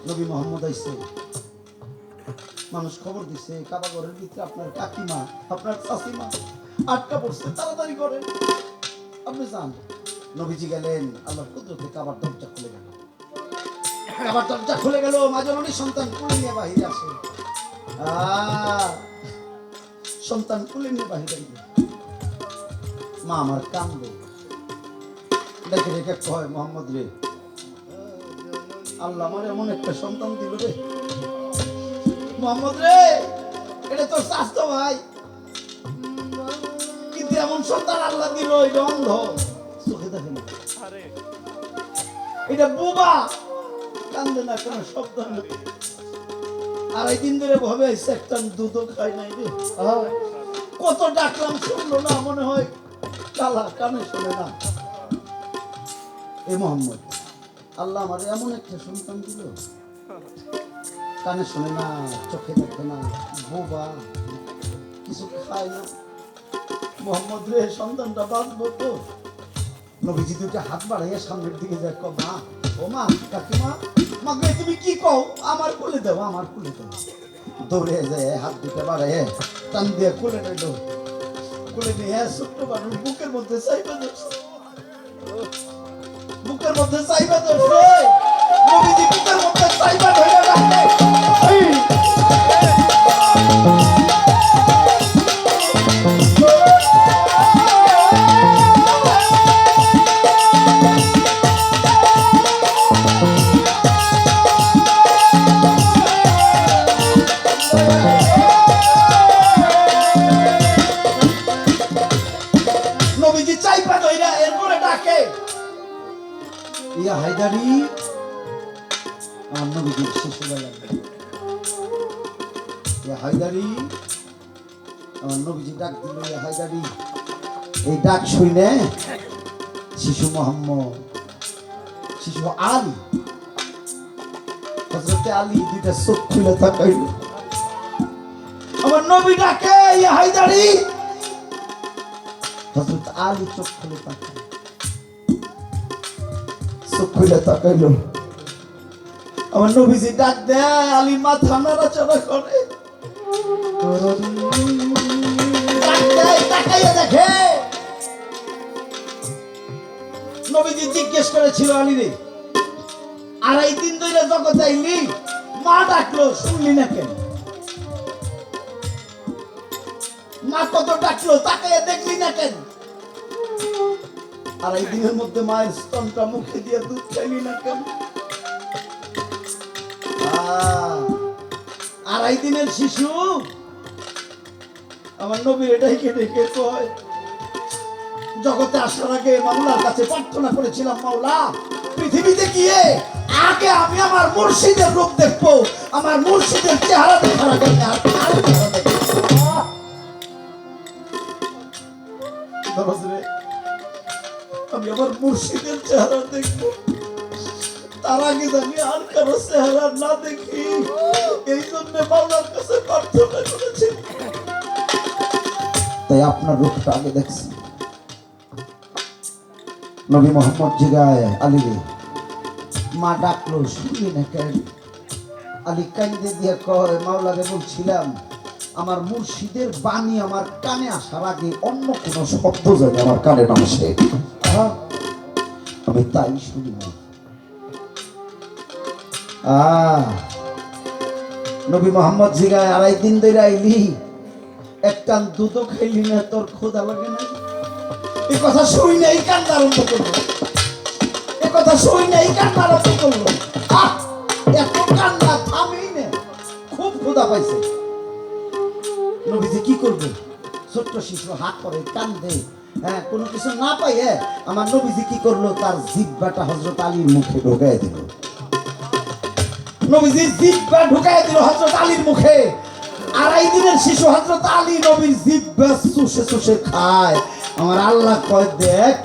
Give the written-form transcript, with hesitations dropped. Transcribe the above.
নবী মোহাম্মদ আইছে, মানুষ খবর দিছে কাবা ঘরের ভিতরে আপনার কাকিমা, আপনার চাচিমা আটকা পড়ছে, তাড়াতাড়ি করেন। আপনি যান। নবীজি গেলেন, আল্লাহর কুদরতে কাবার দরজা খুলে গেল। কাবার দরজা খুলে গেল, মাজননী সন্তান কোলে নিয়ে বাহিরে আসে। সন্তান কোলে নিয়ে বাহিরে গেল। মা আমার কান্দে, দেখে রেখে কয়, মোহাম্মদ রে, আল্লাহ আমার এমন একটা সন্তান দিল রে। মোহাম্মদ রে, এটা তোর স্বাস্থ্য ভাই, কিন্তু এমন সন্তান আল্লাহ দিল, এটা অন্ধ, চোখে দেখে না, এটা বোবা, কান্দে না, কোনো শব্দ নেই। 2.5 দিন ধরে ভাবে একটা দুধও খায় নাই রে। কত ডাকলাম শুনলো না, মনে হয় কালা, কানে শোনে না। এ মোহাম্মদ, আল্লাহ আমার এমন একটা সন্তান দিল, কানে শোনে না, চোখে দেখে না, বোবা, কিছু খায় না। মোহাম্মদ রে, সন্তানটা বাঁচবো তো? নবীজি দুইটা হাত বাড়াইয়া সামনের দিকে যায়, মা, ও মা, কাকিমা, মাকে তুমি কি কও? আমার কোলে দেবো, আমার কোলে দেবো। দৌড়ে যায়, হাত দুটা বাড়াইয়া টান দিয়ে কোলে নিল। কোলে নিয়ে ছোট্ট মানুষ বুকের মধ্যে চাইবা ধরছে, বুকের মধ্যে চাইবা ধরছে। নবীজি বুকের মধ্যে চাইবা ধরে রাখে। নবীজি চাইবা ধইরা এরপরে ডাকে, ইয়া হায়দারি। আমার নবীজির শিশুবেলা, ইয়া হায়দারি, আমার নবীজি ডাক দিল, ইয়া হায়দারি। এই ডাক শুনে শিশু মোহাম্মদ, শিশু আলী, হযরতে আলী দুইটা চোখ খুলে তাকাইল। আমার নবী ডাকে, ইয়া হায়দারি। হযরত আলী চোখ খুলে তাকাইল, চোখ খুলে তাকাইল। আমার নবীজি ডাক দেয়, আলী মাথা নাড়াচাড়া করে, তাকাইয়া দেখে। নবীজি জিজ্ঞেস করেছিল, আলী রে, 2.5 দিন ধরে জগৎ আইলি, মা ডাকলো শুনলি না কেন? মা কত ডাকলো, তাকাইয়া দেখলি না কেন? 2.5 দিনের মধ্যে মায়ের স্তনটা মুখে দিয়ে দুধ খাইলি না কেন? 2.5 দিনের শিশু আমার নবী এটাই ডেকে কয়, জগতে আসার আগে মাওলার কাছে প্রার্থনা করেছিলাম, মাওলা, পৃথিবীতে গিয়ে আগে আমি আমার মুর্শিদের রূপ দেখবো, আমার মুর্শিদের চেহারা দেখার আগে আমি আমার মুর্শিদের চেহারা দেখবো, তার আগে জানি আর কারো চেহারা না দেখি। এই জন্য মাওলার কাছে প্রার্থনা করেছি, তাই আপনার রূপটা আগে দেখছি। নবী মোহাম্মদ জিগায়, আলী রে, মা ডাকলো শুনলি না কেন? আলী কান্দে দিয়ে কয়, মাওলারে বলছিলাম আমার মুর্শিদের বাণী আমার কানে আসার আগে অন্য কোন শব্দ জানি আমার কানে না আসে, আমি তাই শুনি না। নবী মোহাম্মদ জিগায়, 2.5 দিন ধরে আইলি, একটা দুধও খাইলি না, তোর ক্ষুধা লাগে না? এই কথা শুই নাই কান্না আরম্ভ করলো, এই কথা শুই নাই কান্না আরম্ভ করলো। এত কান্না থামেই না, খুব ক্ষুধা পাইছে। নবীজি কি করবে? ছোট্ট শিশু হাত করে কান্দে, কোনো কিছু না পাই। আমার নবীজি কি করলো? তার জিহ্বাটা হযরত আলীর মুখে ঢুকায় দিল। নবীজি জিহ্বা ঢুকায় দিল হযরত আলীর মুখে। 2.5 দিনের শিশু হযরত আলী নবীর জিহ্বা চুষে চুষে খায়। আমার আল্লাহ কয়, দেখ